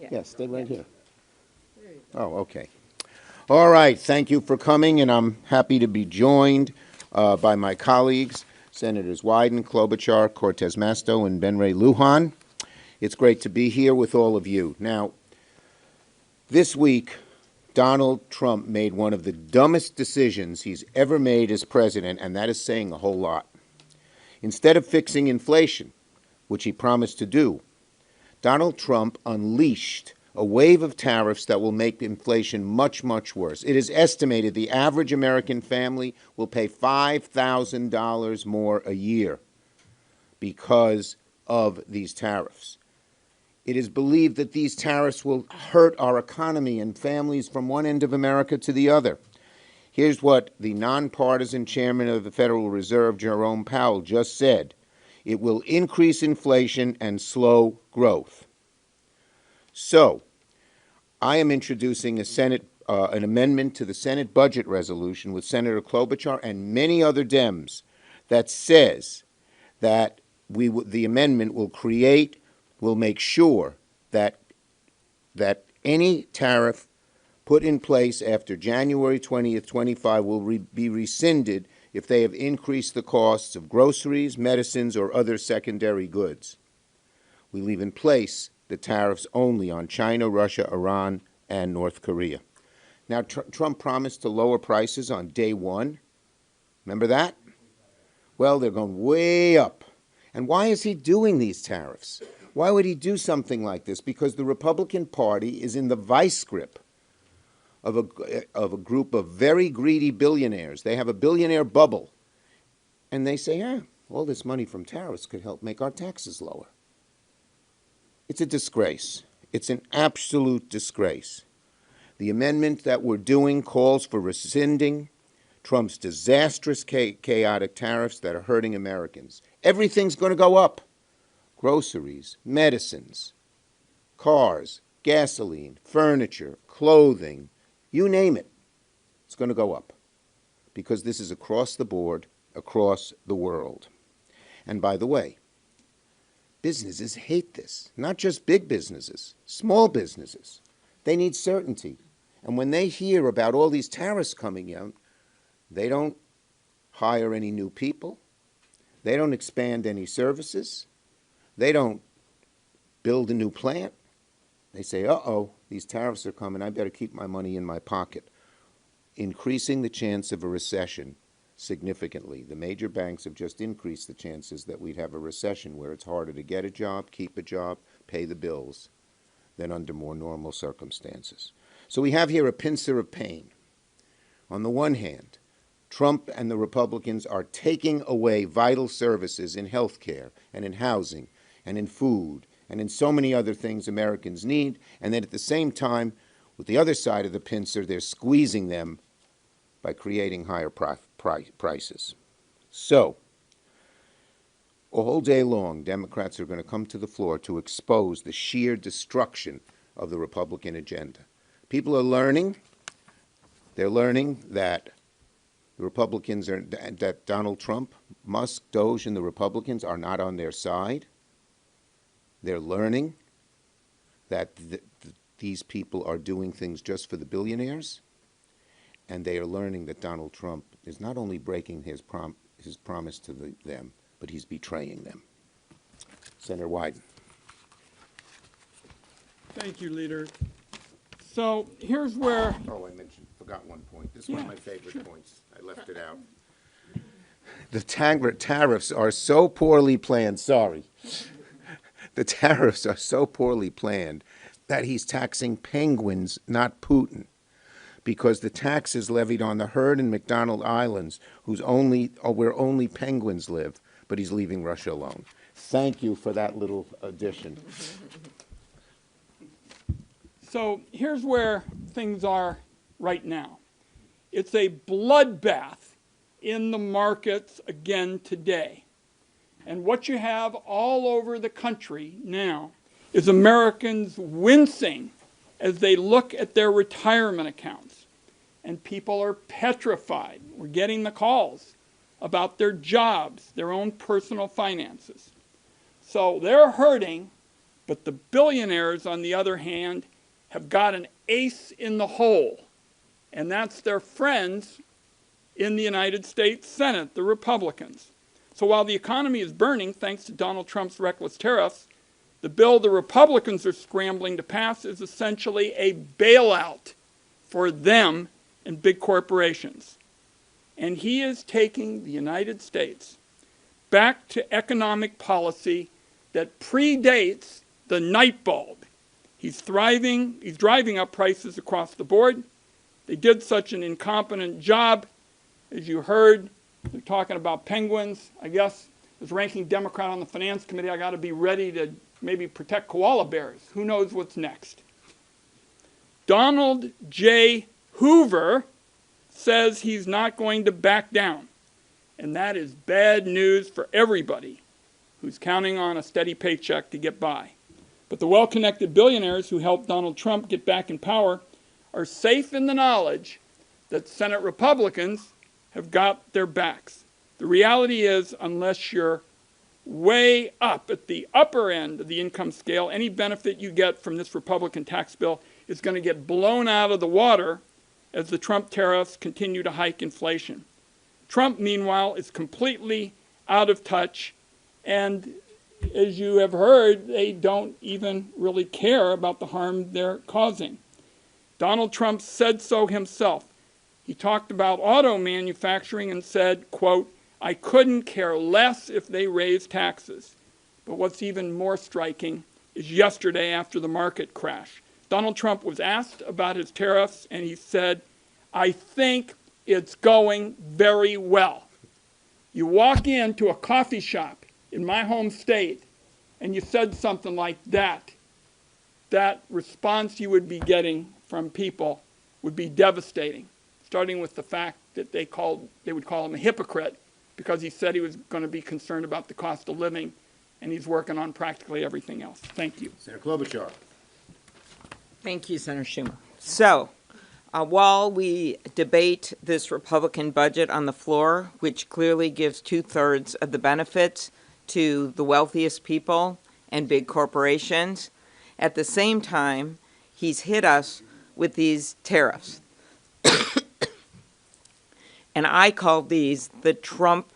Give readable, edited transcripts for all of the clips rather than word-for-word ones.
Yeah, stay right here. Oh, okay. All right, thank you for coming, and I'm happy to be joined by my colleagues, Senators Wyden, Klobuchar, Cortez Masto, and Ben Ray Lujan. It's great to be here with all of you. Now, this week, Donald Trump made one of the dumbest decisions he's ever made as president, and that is saying a whole lot. Instead of fixing inflation, which he promised to do, Donald Trump unleashed a wave of tariffs that will make inflation much, much worse. It is estimated the average American family will pay $5,000 more a year because of these tariffs. It is believed that these tariffs will hurt our economy and families from one end of America to the other. Here's what the nonpartisan chairman of the Federal Reserve, Jerome Powell, just said. It will increase inflation and slow growth. So, I am introducing an amendment to the Senate budget resolution with Senator Klobuchar and many other Dems that says that the amendment will make sure that any tariff put in place after January 20th, 25 will be rescinded if they have increased the costs of groceries, medicines, or other secondary goods. We leave in place the tariffs only on China, Russia, Iran, and North Korea. Now, Trump promised to lower prices on day one. Remember that? Well, they're going way up. And why is he doing these tariffs? Why would he do something like this? Because the Republican Party is in the vice grip of a group of very greedy billionaires. They have a billionaire bubble. And they say, all this money from tariffs could help make our taxes lower. It's a disgrace. It's an absolute disgrace. The amendment that we're doing calls for rescinding Trump's disastrous, chaotic tariffs that are hurting Americans. Everything's going to go up. Groceries, medicines, cars, gasoline, furniture, clothing, you name it. It's going to go up because this is across the board, across the world. And by the way, businesses hate this, not just big businesses, small businesses. They need certainty. And when they hear about all these tariffs coming out, they don't hire any new people. They don't expand any services. They don't build a new plant. They say, uh-oh, these tariffs are coming. I better keep my money in my pocket, increasing the chance of a recession significantly. The major banks have just increased the chances that we'd have a recession where it's harder to get a job, keep a job, pay the bills than under more normal circumstances. So we have here a pincer of pain. On the one hand, Trump and the Republicans are taking away vital services in health care and in housing and in food and in so many other things Americans need, and then at the same time, with the other side of the pincer, they're squeezing them by creating higher prices. So, all day long, Democrats are going to come to the floor to expose the sheer destruction of the Republican agenda. People are learning. They're learning that the Republicans that Donald Trump, Musk, Doge, and the Republicans are not on their side. They're learning that these people are doing things just for the billionaires. And they are learning that Donald Trump is not only breaking his promise to them, but he's betraying them. Senator Wyden. Thank you, Leader. So here's where... Oh, forgot one point. This is one of my favorite points. I left it out. The tariffs are so poorly planned. Sorry. The tariffs are so poorly planned that he's taxing penguins, not Putin, because the tax is levied on the herd in McDonald Islands, where only penguins live, but he's leaving Russia alone. Thank you for that little addition. So here's where things are right now. It's a bloodbath in the markets again today. And what you have all over the country now is Americans wincing as they look at their retirement accounts. And people are petrified. We're getting the calls about their jobs, their own personal finances. So they're hurting But the billionaires, on the other hand, have got an ace in the hole, and that's their friends in the United States Senate, the Republicans. So while the economy is burning thanks to Donald Trump's reckless tariffs, the bill the Republicans are scrambling to pass is essentially a bailout for them and big corporations. And he is taking the United States back to economic policy that predates the night bulb. He's driving up prices across the board. They did such an incompetent job. As you heard, they're talking about penguins. I guess as ranking Democrat on the Finance Committee, I got to be ready to maybe protect koala bears. Who knows what's next? Donald J. Hoover says he's not going to back down. And that is bad news for everybody who's counting on a steady paycheck to get by. But the well-connected billionaires who helped Donald Trump get back in power are safe in the knowledge that Senate Republicans have got their backs. The reality is, unless you're way up at the upper end of the income scale, any benefit you get from this Republican tax bill is going to get blown out of the water as the Trump tariffs continue to hike inflation. Trump, meanwhile, is completely out of touch, and as you have heard, they don't even really care about the harm they're causing. Donald Trump said so himself. He talked about auto manufacturing and said, quote, "I couldn't care less if they raise taxes." But what's even more striking is yesterday after the market crash. Donald Trump was asked about his tariffs, and he said, "I think it's going very well." You walk into a coffee shop in my home state and you said something like that, that response you would be getting from people would be devastating, starting with the fact that they would call him a hypocrite because he said he was going to be concerned about the cost of living, and he's working on practically everything else. Thank you. Senator Klobuchar. Thank you, Senator Schumer. So, while we debate this Republican budget on the floor, which clearly gives 2/3 of the benefits to the wealthiest people and big corporations, at the same time, he's hit us with these tariffs. And I call these the Trump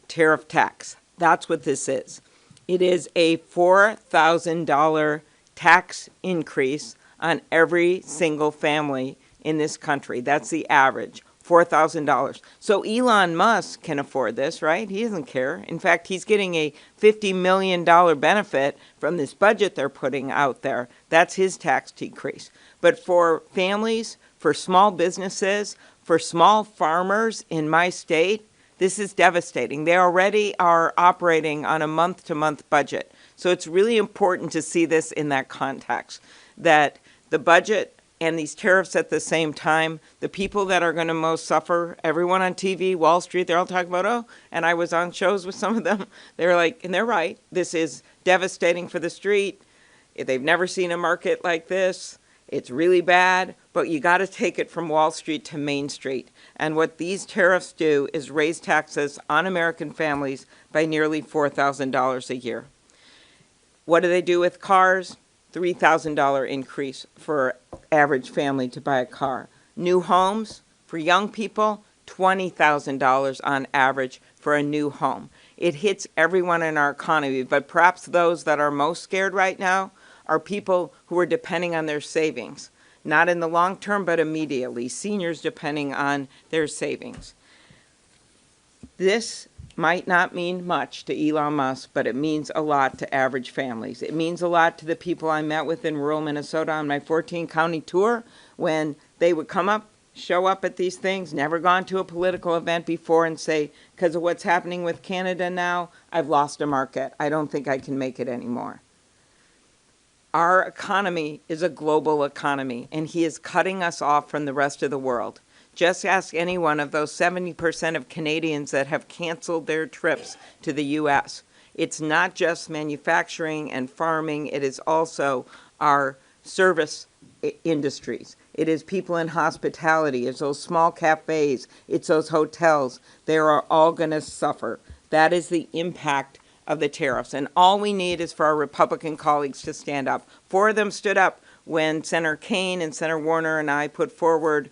tariff tax. That's what this is. It is a $4,000 tax increase on every single family in this country. That's the average, $4,000. So Elon Musk can afford this, right? He doesn't care. In fact, he's getting a $50 million benefit from this budget they're putting out there. That's his tax decrease. But for families, for small businesses, for small farmers in my state, this is devastating. They already are operating on a month-to-month budget. So it's really important to see this in that context, that the budget and these tariffs at the same time, the people that are going to most suffer, everyone on TV, Wall Street, they're all talking about, oh, and I was on shows with some of them. They're like, and they're right, this is devastating for the street. They've never seen a market like this. It's really bad, but you got to take it from Wall Street to Main Street. And what these tariffs do is raise taxes on American families by nearly $4,000 a year. What do they do with cars? $3,000 increase for average family to buy a car. New homes for young people, $20,000 on average for a new home. It hits everyone in our economy, but perhaps those that are most scared right now are people who are depending on their savings, not in the long term, but immediately. Seniors depending on their savings. This might not mean much to Elon Musk, but it means a lot to average families. It means a lot to the people I met with in rural Minnesota on my 14-county tour when they would come up, show up at these things, never gone to a political event before, and say, because of what's happening with Canada now, I've lost a market. I don't think I can make it anymore. Our economy is a global economy, and he is cutting us off from the rest of the world. Just ask any one of those 70% of Canadians that have canceled their trips to the U.S. It's not just manufacturing and farming. It is also our service industries. It is people in hospitality. It's those small cafes. It's those hotels. They are all going to suffer. That is the impact of the tariffs. And all we need is for our Republican colleagues to stand up. 4 of them stood up when Senator Kaine and Senator Warner and I put forward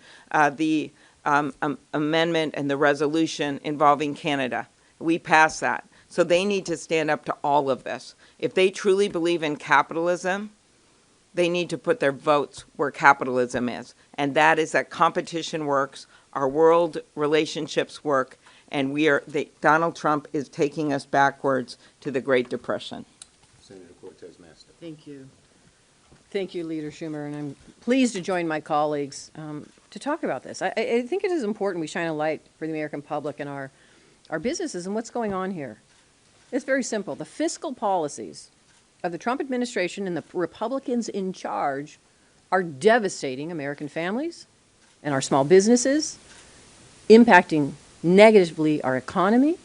the amendment and the resolution involving Canada. We passed that. So they need to stand up to all of this. If they truly believe in capitalism, they need to put their votes where capitalism is. And that is that competition works, our world relationships work, and Donald Trump is taking us backwards to the Great Depression. Senator Cortez Masto. Thank you. Thank you, Leader Schumer, and I'm pleased to join my colleagues to talk about this. I think it is important we shine a light for the American public and our businesses and what's going on here. It's very simple. The fiscal policies of the Trump administration and the Republicans in charge are devastating American families and our small businesses, impacting negatively our economy.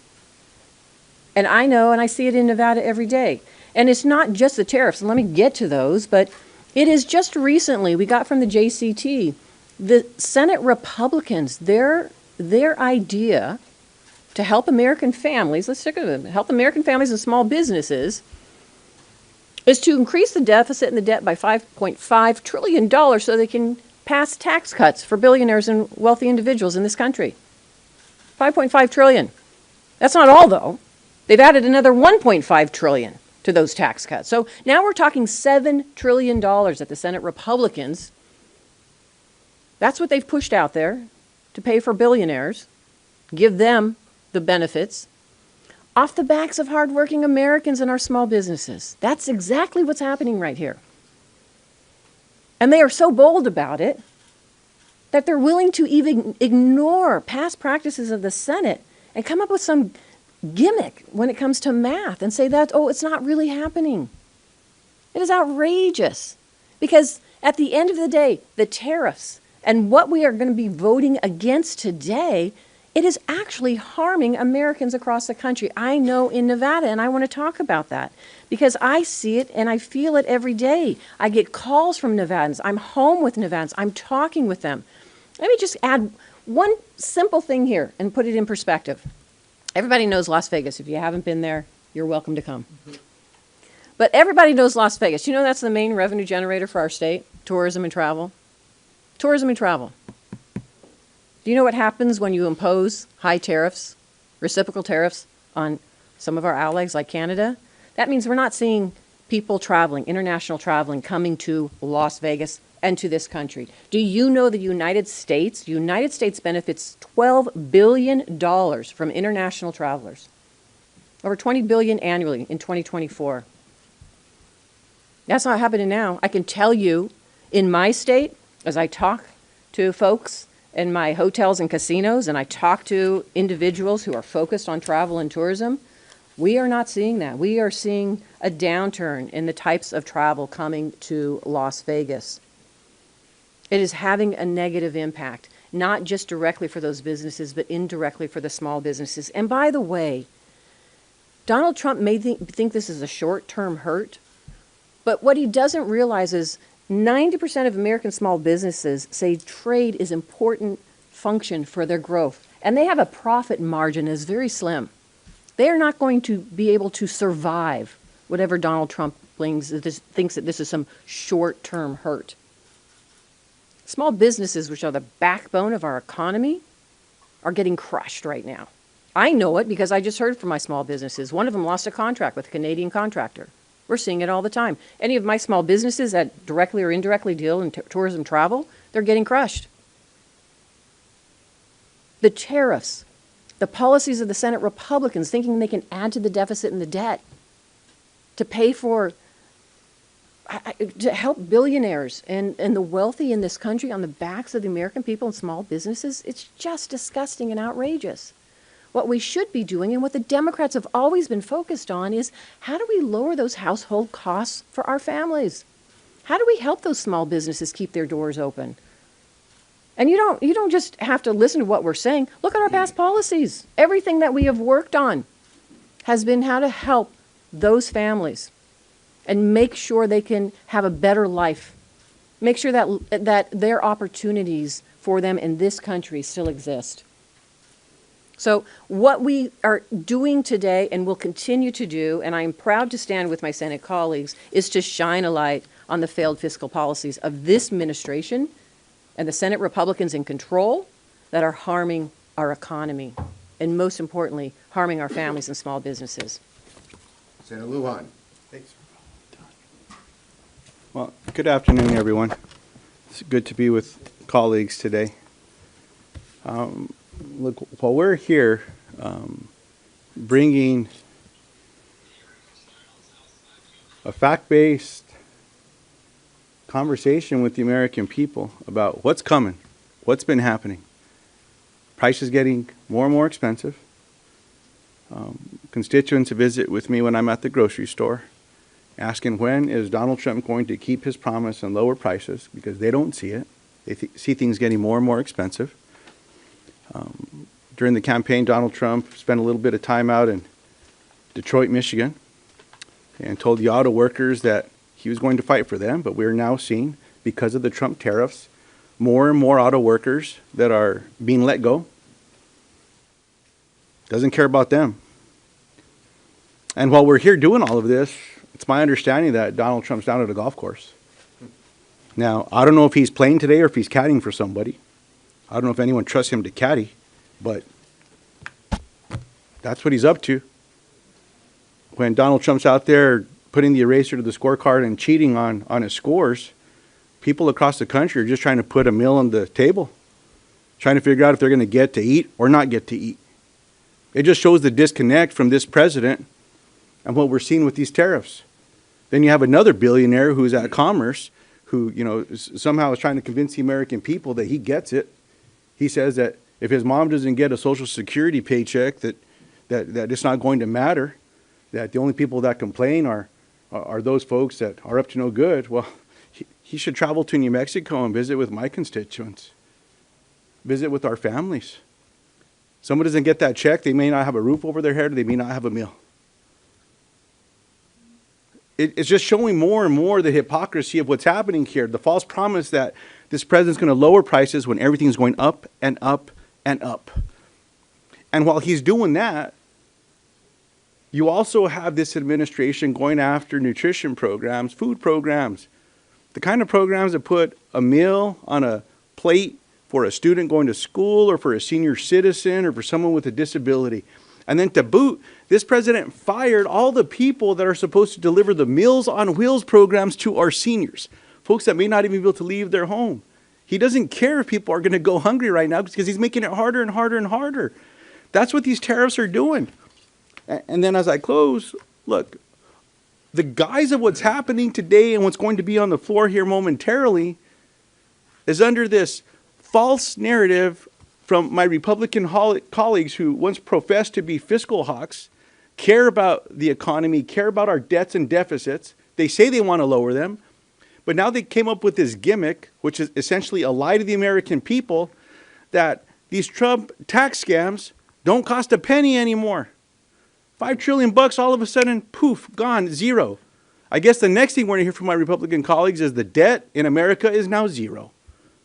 And I know, and I see it in Nevada every day. And it's not just the tariffs, and let me get to those, but it is just recently, we got from the JCT, the Senate Republicans, their idea to help American families, let's stick with it, help American families and small businesses, is to increase the deficit and the debt by $5.5 trillion so they can pass tax cuts for billionaires and wealthy individuals in this country. $5.5 trillion. That's not all, though. They've added another $1.5 trillion to those tax cuts. So now we're talking $7 trillion that the Senate Republicans, that's what they've pushed out there to pay for billionaires, give them the benefits, off the backs of hardworking Americans and our small businesses. That's exactly what's happening right here. And they are so bold about it that they're willing to even ignore past practices of the Senate and come up with some gimmick when it comes to math and say that, oh, it's not really happening. It is outrageous. Because at the end of the day, the tariffs and what we are going to be voting against today, it is actually harming Americans across the country. I know in Nevada, and I want to talk about that because I see it and I feel it every day. I get calls from Nevadans. I'm home with Nevadans. I'm talking with them. Let me just add one simple thing here and put it in perspective. Everybody knows Las Vegas. If you haven't been there, you're welcome to come. But everybody knows Las Vegas. You know that's the main revenue generator for our state, tourism and travel. Tourism and travel. Do you know what happens when you impose high tariffs, reciprocal tariffs on some of our allies like Canada? That means we're not seeing people traveling, international traveling, coming to Las Vegas and to this country. Do you know the United States benefits $12 billion from international travelers? Over $20 billion annually in 2024. That's not happening now. I can tell you in my state, as I talk to folks in my hotels and casinos, and I talk to individuals who are focused on travel and tourism, we are not seeing that. We are seeing a downturn in the types of travel coming to Las Vegas. It is having a negative impact, not just directly for those businesses, but indirectly for the small businesses. And by the way, Donald Trump may think this is a short-term hurt, but what he doesn't realize is 90% of American small businesses say trade is an important function for their growth, and they have a profit margin that is very slim. They are not going to be able to survive whatever Donald Trump thinks that this is some short-term hurt. Small businesses, which are the backbone of our economy, are getting crushed right now. I know it because I just heard from my small businesses. One of them lost a contract with a Canadian contractor. We're seeing it all the time. Any of my small businesses that directly or indirectly deal in tourism travel, they're getting crushed. The tariffs, the policies of the Senate Republicans thinking they can add to the deficit and the debt to pay for, to help billionaires and the wealthy in this country on the backs of the American people and small businesses, it's just disgusting and outrageous. What we should be doing and what the Democrats have always been focused on is how do we lower those household costs for our families? How do we help those small businesses keep their doors open? And you don't just have to listen to what we're saying. Look at our past policies. Everything that we have worked on has been how to help those families and make sure they can have a better life. Make sure that their opportunities for them in this country still exist. So what we are doing today and will continue to do, and I am proud to stand with my Senate colleagues, is to shine a light on the failed fiscal policies of this administration and the Senate Republicans in control that are harming our economy and, most importantly, harming our families and small businesses. Senator Lujan. Thanks. Well, good afternoon, everyone. It's good to be with colleagues today. Look, while we're here bringing a fact-based conversation with the American people about what's coming, what's been happening, prices getting more and more expensive. Constituents visit with me when I'm at the grocery store, asking when is Donald Trump going to keep his promise and lower prices, because they don't see it. They see things getting more and more expensive. During the campaign, Donald Trump spent a little bit of time out in Detroit, Michigan, and told the auto workers that he was going to fight for them, but we're now seeing, because of the Trump tariffs, more and more auto workers that are being let go. Doesn't care about them. And while we're here doing all of this, it's my understanding that Donald Trump's down at a golf course. Now, I don't know if he's playing today or if he's caddying for somebody. I don't know if anyone trusts him to caddy, but that's what he's up to. When Donald Trump's out there putting the eraser to the scorecard and cheating on his scores, people across the country are just trying to put a meal on the table, trying to figure out if they're going to get to eat or not get to eat. It just shows the disconnect from this president and what we're seeing with these tariffs. Then you have another billionaire who's at Commerce who, somehow is trying to convince the American people that he gets it. He says that if his mom doesn't get a Social Security paycheck, that it's not going to matter, that the only people that complain are those folks that are up to no good. Well, he should travel to New Mexico and visit with my constituents, visit with our families. Someone doesn't get that check, they may not have a roof over their head, they may not have a meal. It's just showing more and more the hypocrisy of what's happening here, the false promise that this president's going to lower prices when everything's going up and up and up. And while he's doing that, you also have this administration going after nutrition programs, food programs, the kind of programs that put a meal on a plate for a student going to school or for a senior citizen or for someone with a disability. And then to boot, this president fired all the people that are supposed to deliver the Meals on Wheels programs to our seniors, folks that may not even be able to leave their home. He doesn't care if people are going to go hungry right now because he's making it harder and harder and harder. That's what these tariffs are doing. And then as I close, look, the guise of what's happening today and what's going to be on the floor here momentarily is under this false narrative from my Republican colleagues who once professed to be fiscal hawks, care about the economy, care about our debts and deficits. They say they want to lower them, but now they came up with this gimmick, which is essentially a lie to the American people, that these Trump tax scams don't cost a penny anymore. $5 trillion all of a sudden, poof, gone, zero. I guess the next thing we're going to hear from my Republican colleagues is the debt in America is now zero.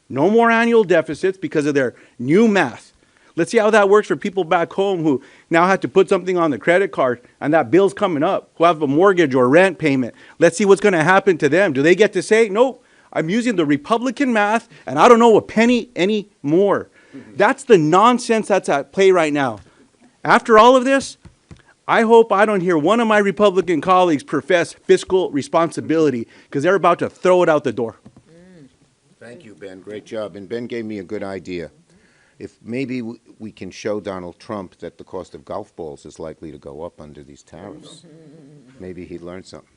No more annual deficits because of their new math. Let's see how that works for people back home who now have to put something on the credit card and that bill's coming up, who have a mortgage or rent payment. Let's see what's going to happen to them. Do they get to say, nope, I'm using the Republican math and I don't know a penny anymore. That's the nonsense that's at play right now. After all of this, I hope I don't hear one of my Republican colleagues profess fiscal responsibility because they're about to throw it out the door. Thank you, Ben. Great job. And Ben gave me a good idea. If maybe we can show Donald Trump that the cost of golf balls is likely to go up under these tariffs, maybe he'd learn something.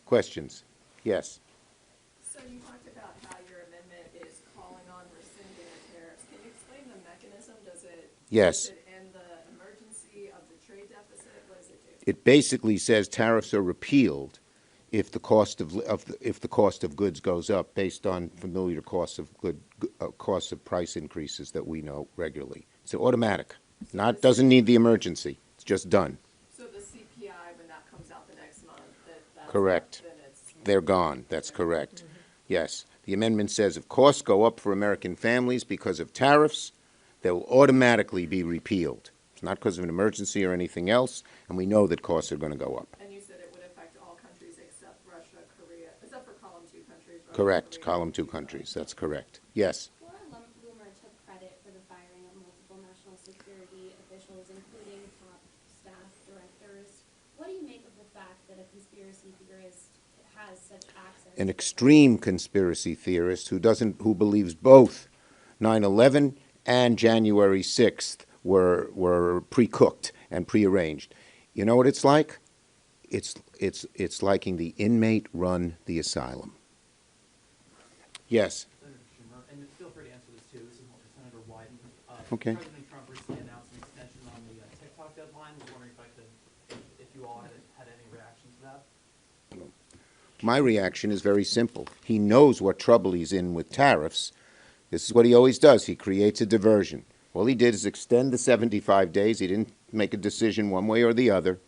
Questions? Yes. So you talked about how your amendment is calling on rescinding the tariffs. Can you explain the mechanism? Does Yes. it end the emergency of the trade deficit? What does it do? It basically says tariffs are repealed if the cost of goods goes up based on familiar costs of price increases that we know regularly. It's automatic. Doesn't need the emergency. It's just done. So the CPI, when that comes out the next month, that's Correct. then it's They're gone. That's correct. Yes. The amendment says if costs go up for American families because of tariffs, they'll automatically be repealed. It's not because of an emergency or anything else, and we know that costs are going to go up. And you said it would affect all countries except Russia, Korea, except for column 2 countries, Russia, Correct, Korea, column 2 countries, that's correct. Yes. Laura Loomer took credit for the firing of multiple national security officials, including top staff directors. What do you make of the fact that a conspiracy theorist has such access? An extreme conspiracy theorist who believes both 9/11 and January 6th were pre-cooked and prearranged. You know what it's like? It's liking the inmate run the asylum. Yes. Senator Schumer, and feel free to answer this too. This is more for Senator Wyden. Okay. President Trump recently announced an extension on the TikTok deadline. I was wondering if you all had any reaction to that. My reaction is very simple. He knows what trouble he's in with tariffs. This is what he always does. He creates a diversion. All he did is extend the 75 days. He didn't make a decision one way or the other.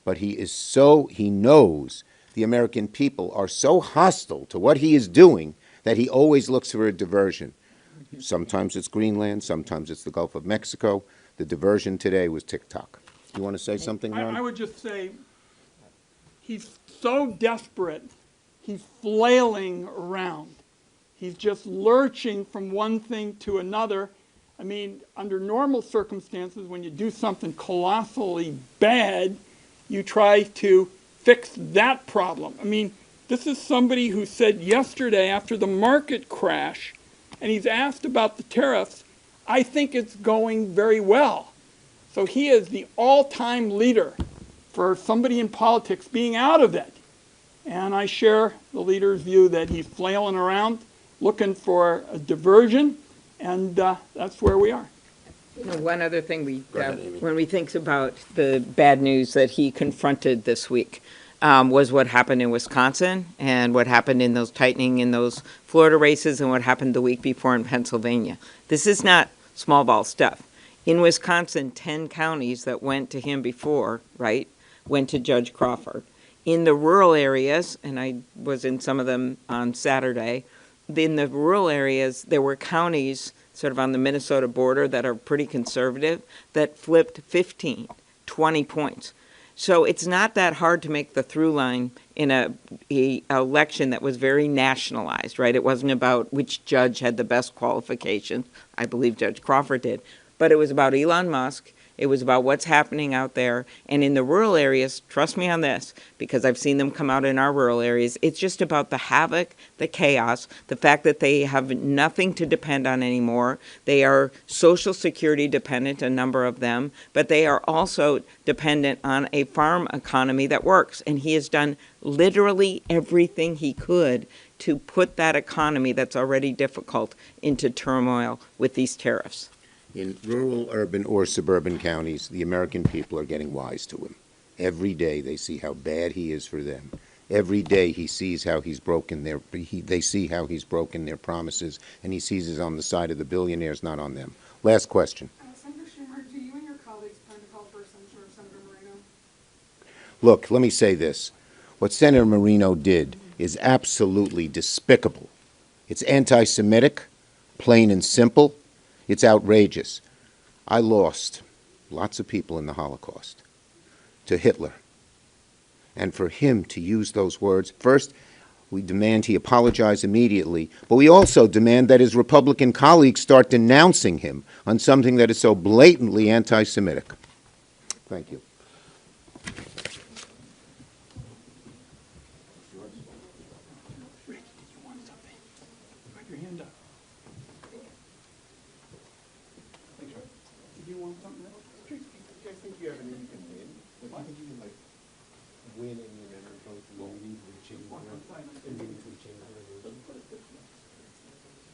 But he knows the American people are so hostile to what he is doing that he always looks for a diversion. Sometimes it's Greenland, sometimes it's the Gulf of Mexico. The diversion today was TikTok. You want to say something, Ron? I would just say he's so desperate, he's flailing around. He's just lurching from one thing to another. I mean, under normal circumstances, when you do something colossally bad, you try to fix that problem. I mean, this is somebody who said yesterday after the market crash, and he's asked about the tariffs, I think it's going very well. So he is the all-time leader for somebody in politics being out of it. And I share the leader's view that he's flailing around, looking for a diversion, and that's where we are. You know, one other thing ahead, Amy. when we think about the bad news that he confronted this week was what happened in Wisconsin and what happened in those tightening in those Florida races and what happened the week before in Pennsylvania. This is not small ball stuff. In Wisconsin, 10 counties that went to him before, right, went to Judge Crawford. In the rural areas, and I was in some of them on Saturday, in the rural areas, there were counties sort of on the Minnesota border that are pretty conservative that flipped 15, 20 points. So it's not that hard to make the through line in a election that was very nationalized, right? It wasn't about which judge had the best qualifications. I believe Judge Crawford did. But it was about Elon Musk. It was about what's happening out there. And in the rural areas, trust me on this, because I've seen them come out in our rural areas, it's just about the havoc, the chaos, the fact that they have nothing to depend on anymore. They are Social Security dependent, a number of them, but they are also dependent on a farm economy that works. And he has done literally everything he could to put that economy that's already difficult into turmoil with these tariffs. In rural, urban, or suburban counties, the American people are getting wise to him. Every day they see how bad he is for them. Every day he sees how he's broken they see how he's broken their promises, and he sees it on the side of the billionaires, not on them. Last question. Senator Schumer, do you and your colleagues plan to call for a censure of Senator Moreno? Look, let me say this. What Senator Moreno did is absolutely despicable. It's anti-Semitic, plain and simple. It's outrageous. I lost lots of people in the Holocaust to Hitler. And for him to use those words, first, we demand he apologize immediately, but we also demand that his Republican colleagues start denouncing him on something that is so blatantly anti-Semitic. Thank you. Rick, you want something? Put your hand up. Do you want something? Do you guys think you have an you can win? Like, do you think you can, like, win and you're never going to change the